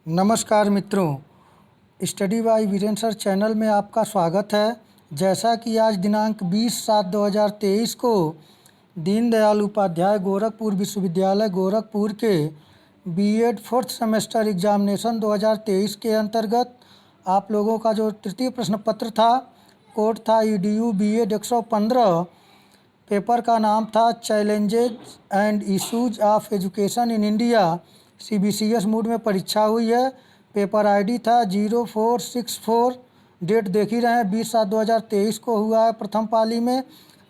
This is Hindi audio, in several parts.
नमस्कार मित्रों, study by Virendra sir channel में आपका स्वागत है। जैसा कि आज दिनांक 20/7/2023 को दीनदयाल उपाध्याय गोरखपुर विश्वविद्यालय गोरखपुर के बीएड फोर्थ सेमेस्टर एग्जामिनेशन 2023 के अंतर्गत आप लोगों का जो तृतीय प्रश्न पत्र था, कोड था EDU BEd 115। पेपर का नाम था challenges and issues of education in India. CBCS mood में परीक्षा हुई है। पेपर ID था 0464। डेट देख ही रहे हैं, 20/7/2023 को हुआ है प्रथम पाली में।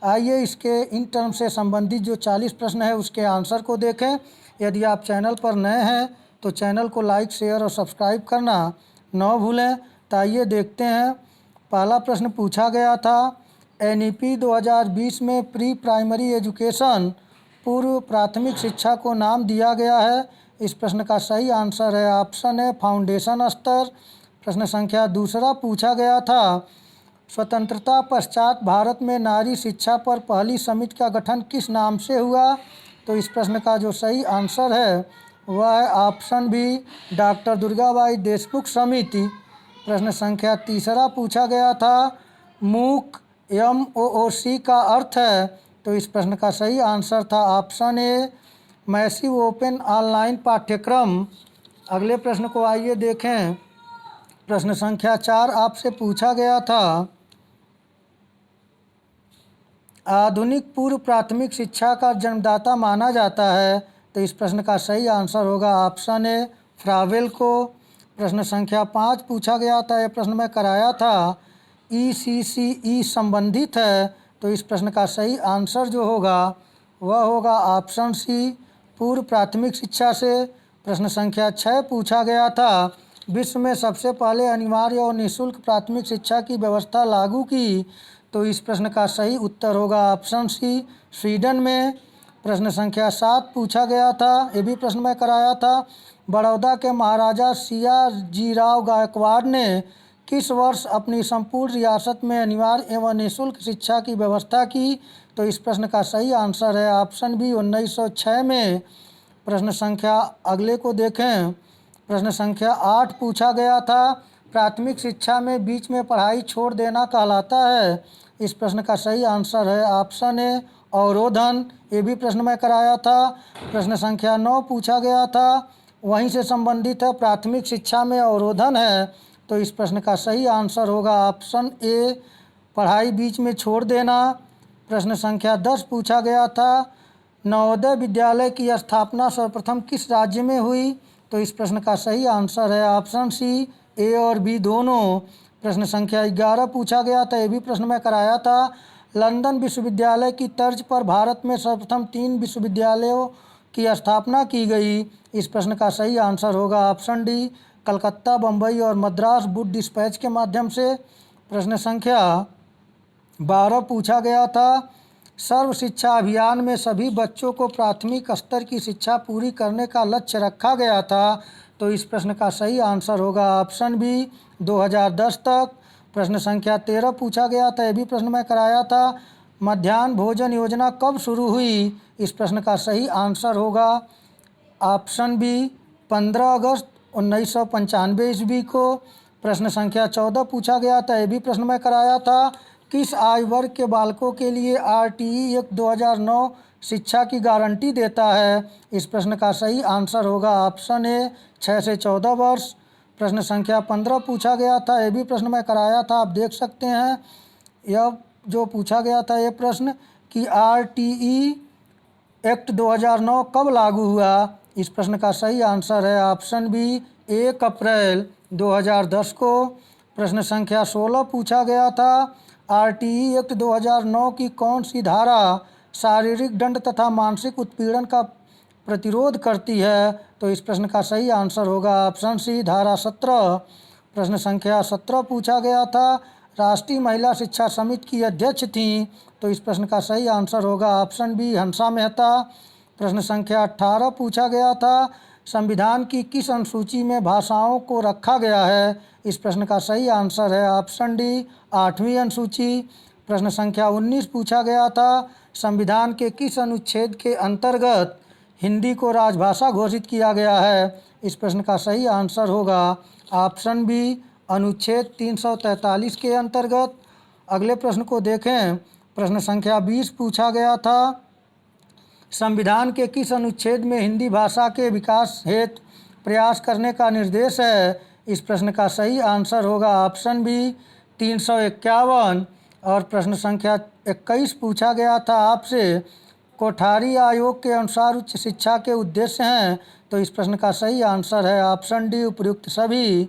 आइए इसके इन टर्म से संबंधित जो 40 प्रश्न है उसके आंसर को देखें। यदि आप चैनल पर नए हैं तो चैनल को लाइक, शेयर और सब्सक्राइब करना न भूलें। तो आइए देखते हैं। पहला प्रश्न पूछा गया था, NEP 2020 में प्री प्राइमरी एजुकेशन पूर्व प्राथमिक शिक्षा को नाम दिया गया है। इस प्रश्न का सही आंसर है ऑप्शन है फाउंडेशन स्तर। प्रश्न संख्या दूसरा पूछा गया था, स्वतंत्रता पश्चात भारत में नारी शिक्षा पर पहली समिति का गठन किस नाम से हुआ। तो इस प्रश्न का जो सही आंसर है वह है option B, doctor Durgabai Deshmukh समिति। प्रश्न संख्या तीसरा पूछा गया था, मूक MOOC का अर्थ है। तो इस प्रश्न का सही आंसर था option A, massive open online पाठ्यक्रम। अगले प्रश्न को आइए देखें। प्रश्न संख्या 4 आपसे पूछा गया था, आधुनिक पूर्व प्राथमिक शिक्षा का जन्मदाता माना जाता है। तो इस प्रश्न का सही आंसर होगा ऑप्शन ए, फ्रावेल को। प्रश्न संख्या 5 पूछा गया था, यह प्रश्न मैं कराया था, ECCE संबंधित है। तो इस प्रश्न का सही आंसर जो होगा वह होगा ऑप्शन सी, पूर्व प्राथमिक शिक्षा से। प्रश्न संख्या 6 पूछा गया था, विश्व में सबसे पहले अनिवार्य और निःशुल्क प्राथमिक शिक्षा की व्यवस्था लागू की। तो इस प्रश्न का सही उत्तर होगा ऑप्शन सी, स्वीडन में। प्रश्न संख्या 7 पूछा गया था, ये भी प्रश्न मैं कराया था, बड़ौदा के महाराजा सियाजीराव गायकवाड़ ने किस वर्ष अपनी संपूर्ण रियासत में अनिवार्य एवं निःशुल्क शिक्षा की व्यवस्था की। तो इस प्रश्न का सही आंसर है ऑप्शन बी, 1906 में। प्रश्न संख्या अगले को देखें। प्रश्न संख्या 8 पूछा गया था, प्राथमिक शिक्षा में बीच में पढ़ाई छोड़ देना कहलाता है। इस प्रश्न का सही आंसर है ऑप्शन ए, अवरोधन। ये भी प्रश्न मैं कराया था। प्रश्न संख्या 9 पूछा गया था, वहीं से संबंधित है, प्राथमिक शिक्षा में अवरोधन है। तो इस प्रश्न का सही आंसर होगा ऑप्शन ए, पढ़ाई बीच में छोड़ देना। प्रश्न संख्या 10 पूछा गया था, नवोदय विद्यालय की स्थापना सर्वप्रथम किस राज्य में हुई। तो इस प्रश्न का सही आंसर है ऑप्शन सी, ए और बी दोनों। प्रश्न संख्या 11 पूछा गया था, ये भी प्रश्न मैं कराया था, लंदन विश्वविद्यालय की तर्ज पर भारत में सर्वप्रथम 3 विश्वविद्यालयों की स्थापना की गई। इस प्रश्न का सही आंसर होगा ऑप्शन डी, कलकत्ता, बम्बई और मद्रास वुड डिस्पैच के माध्यम से। प्रश्न संख्या 12 पूछा गया था, सर्व शिक्षा अभियान में सभी बच्चों को प्राथमिक स्तर की शिक्षा पूरी करने का लक्ष्य रखा गया था। तो इस प्रश्न का सही आंसर होगा ऑप्शन बी, 2010 तक। प्रश्न संख्या 13 पूछा गया था, यह भी प्रश्न मैं कराया था, मध्याह्न भोजन योजना कब शुरू हुई। इस प्रश्न का सही आंसर होगा ऑप्शन बी, 15 अगस्त 1995 ईस्वी को। प्रश्न संख्या 14 पूछा गया था, यह भी प्रश्न मैं कराया था, किस आयु वर्ग के बालकों के लिए RTE एक्ट 2009 शिक्षा की गारंटी देता है। इस प्रश्न का सही आंसर होगा ऑप्शन ए, 6 से 14 वर्ष। प्रश्न संख्या 15 पूछा गया था, यह भी प्रश्न मैं कराया था, आप देख सकते हैं। यह जो पूछा गया था ये प्रश्न कि RTE एक्ट 2009 कब लागू हुआ। इस प्रश्न का सही आंसर है ऑप्शन बी, 1 अप्रैल 2010 को। प्रश्न संख्या 16 पूछा गया था, RTE एक्ट 2009 की कौन सी धारा शारीरिक दंड तथा मानसिक उत्पीड़न का प्रतिरोध करती है। तो इस प्रश्न का सही आंसर होगा ऑप्शन सी, धारा 17। प्रश्न संख्या 17 पूछा गया था, राष्ट्रीय महिला शिक्षा समिति की अध्यक्ष थीं। तो इस प्रश्न का सही आंसर होगा ऑप्शन बी, हंसा मेहता। प्रश्न संख्या 18 पूछा गया था, संविधान की किस अनुसूची में भाषाओं को रखा गया है। इस प्रश्न का सही आंसर है ऑप्शन डी, 8वीं अनुसूची। प्रश्न संख्या 19 पूछा गया था, संविधान के किस अनुच्छेद के अंतर्गत हिंदी को राजभाषा घोषित किया गया है। इस प्रश्न का सही आंसर होगा ऑप्शन बी अनुच्छेद 343 के अंतर्गत। अगले प्रश्न को देखें। प्रश्न संख्या 20 पूछा गया था, संविधान के किस अनुच्छेद में हिंदी भाषा के विकास हेतु प्रयास करने का निर्देश है? इस प्रश्न का सही आंसर होगा ऑप्शन बी 351। और प्रश्न संख्या 21 पूछा गया था आपसे, कोठारी आयोग के अनुसार उच्च शिक्षा के उद्देश्य हैं, तो इस प्रश्न का सही आंसर है ऑप्शन डी उपयुक्त सभी।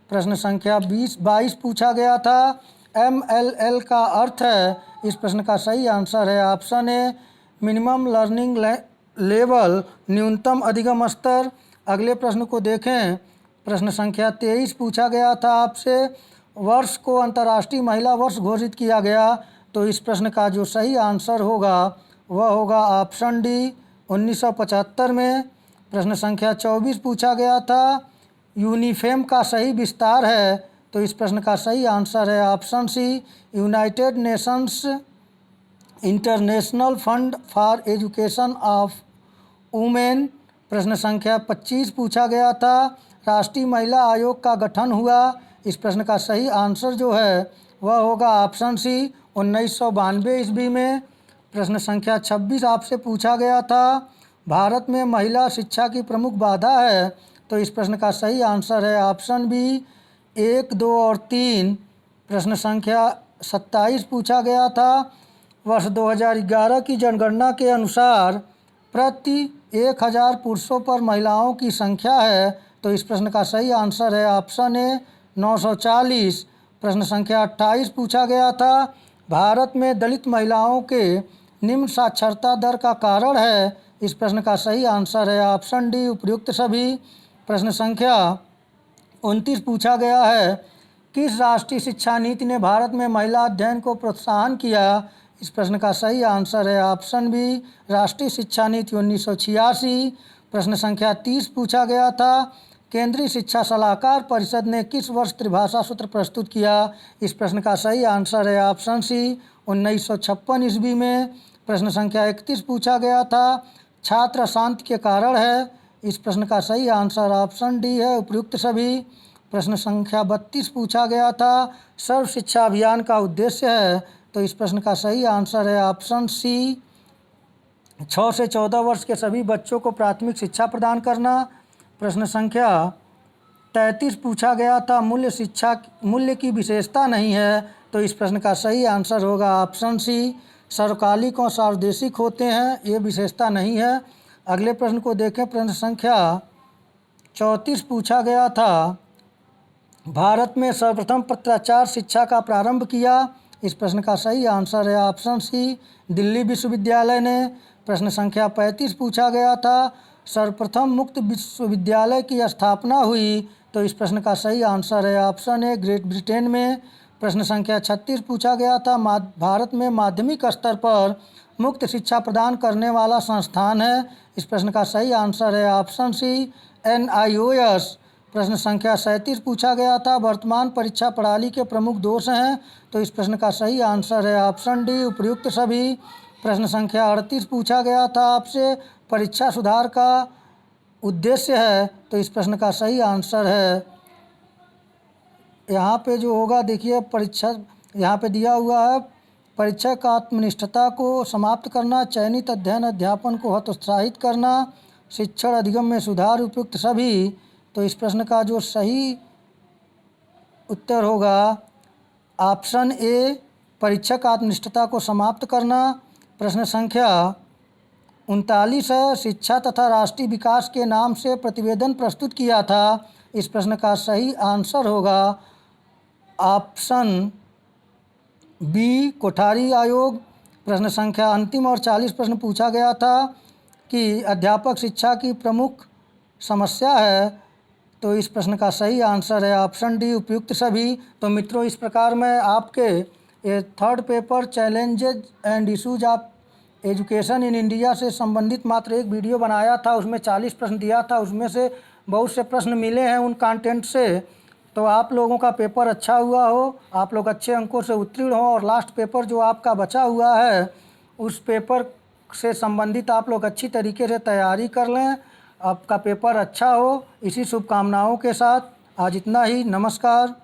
प्रश्न संख्या 22 पूछा गया था, MLL का अर्थ है? इस प्रश्न का सही आंसर है option A minimum learning level, न्यूनतम अधिगम स्तर। अगले प्रश्न को देखें। प्रश्न संख्या 23 पूछा गया था आपसे, वर्ष को अंतर्राष्ट्रीय महिला वर्ष घोषित किया गया, तो इस प्रश्न का जो सही आंसर होगा वह होगा ऑप्शन डी 1975 में। प्रश्न संख्या 24 पूछा गया था, यूनिफेम का सही विस्तार है? तो इस प्रश्न का सही आंसर है option C United Nations international fund for education of women. प्रश्न संख्या 25 पूछा गया था, राष्ट्रीय महिला आयोग का गठन हुआ? इस प्रश्न का सही आंसर जो है वह होगा ऑप्शन सी 1992 ईस्वी में। प्रश्न संख्या 26 आपसे पूछा गया था, भारत में महिला शिक्षा की प्रमुख बाधा है? तो इस प्रश्न का सही आंसर है ऑप्शन बी 1, 2 और 3। प्रश्न संख्या 27 पूछा गया था, वर्ष 2011 की जनगणना के अनुसार प्रति 1000 पुरुषों पर महिलाओं की संख्या है? तो इस प्रश्न का सही आंसर है ऑप्शन ए 940। प्रश्न संख्या 28 पूछा गया था, भारत में दलित महिलाओं के निम्न साक्षरता दर का कारण है? इस प्रश्न का सही आंसर है ऑप्शन डी उपयुक्त सभी। प्रश्न संख्या 29 पूछा गया है, किस राष्ट्रीय शिक्षा नीति ने भारत में महिला अध्ययन को प्रोत्साहन किया? इस प्रश्न का सही आंसर है ऑप्शन बी राष्ट्रीय शिक्षा नीति 1986। प्रश्न संख्या 30 पूछा गया था, केंद्रीय शिक्षा सलाहकार परिषद ने किस वर्ष त्रिभाषा सूत्र प्रस्तुत किया? इस प्रश्न का सही आंसर है ऑप्शन सी 1956 ईस्वी में। प्रश्न संख्या 31 पूछा गया था, छात्र अशांति के कारण है? इस प्रश्न का सही आंसर ऑप्शन डी है उपयुक्त सभी। प्रश्न संख्या 32 पूछा गया था, सर्व शिक्षा अभियान का उद्देश्य है? तो इस प्रश्न का सही आंसर है ऑप्शन सी 6 से 14 वर्ष के सभी बच्चों को प्राथमिक शिक्षा प्रदान करना। प्रश्न संख्या 33 पूछा गया था, मूल्य की विशेषता नहीं है? तो इस प्रश्न का सही आंसर होगा ऑप्शन सी सर्वकालिक और सार्वदेशिक होते हैं, ये विशेषता नहीं है। अगले प्रश्न को देखें। प्रश्न संख्या 34 पूछा गया था, भारत में सर्वप्रथम पत्राचार शिक्षा का प्रारंभ किया? इस प्रश्न का सही आंसर है ऑप्शन सी दिल्ली विश्वविद्यालय ने। प्रश्न संख्या 35 पूछा गया था, सर्वप्रथम मुक्त विश्वविद्यालय की स्थापना हुई? तो इस प्रश्न का सही आंसर है ऑप्शन ए ग्रेट ब्रिटेन में। प्रश्न संख्या 36 पूछा गया था, भारत में माध्यमिक स्तर पर मुक्त शिक्षा प्रदान करने वाला संस्थान है? इस प्रश्न का सही आंसर है ऑप्शन सी NIOS। प्रश्न संख्या 37 पूछा गया था, वर्तमान परीक्षा प्रणाली के प्रमुख दोष हैं? तो इस प्रश्न का सही आंसर है ऑप्शन डी उपयुक्त सभी। प्रश्न संख्या 38 पूछा गया था आपसे, परीक्षा सुधार का उद्देश्य है? तो इस प्रश्न का सही आंसर है यहाँ पे जो होगा, देखिए परीक्षा यहाँ पे दिया हुआ है, परीक्षा का आत्मनिष्ठता को समाप्त करना, चयनित अध्ययन अध्यापन को हतोत्साहित करना, शिक्षण अधिगम में सुधार उपयुक्त सभी। तो इस प्रश्न का जो सही उत्तर होगा ऑप्शन ए परीक्षक आत्मनिष्ठता को समाप्त करना। प्रश्न संख्या 39 है, शिक्षा तथा राष्ट्रीय विकास के नाम से प्रतिवेदन प्रस्तुत किया था? इस प्रश्न का सही आंसर होगा ऑप्शन बी कोठारी आयोग। प्रश्न संख्या अंतिम और 40 प्रश्न पूछा गया था कि अध्यापक शिक्षा की प्रमुख समस्या है? तो इस प्रश्न का सही आंसर है ऑप्शन डी उपयुक्त सभी। तो मित्रों, इस प्रकार मैं आपके ये third paper challenges and issues of education in India से संबंधित मात्र एक वीडियो बनाया था। उसमें 40 प्रश्न दिया था, उसमें से बहुत से प्रश्न मिले हैं उन कंटेंट से। तो आप लोगों का पेपर अच्छा हुआ हो, आप लोग अच्छे अंकों से उत्तीर्ण हो और लास्ट पेपर जो आपका बचा हुआ है उस पेपर से संबंधित आप लोग अच्छी तरीके से तैयारी कर लें आपका पेपर अच्छा हो, इसी शुभकामनाओं के साथ आज इतना ही। नमस्कार।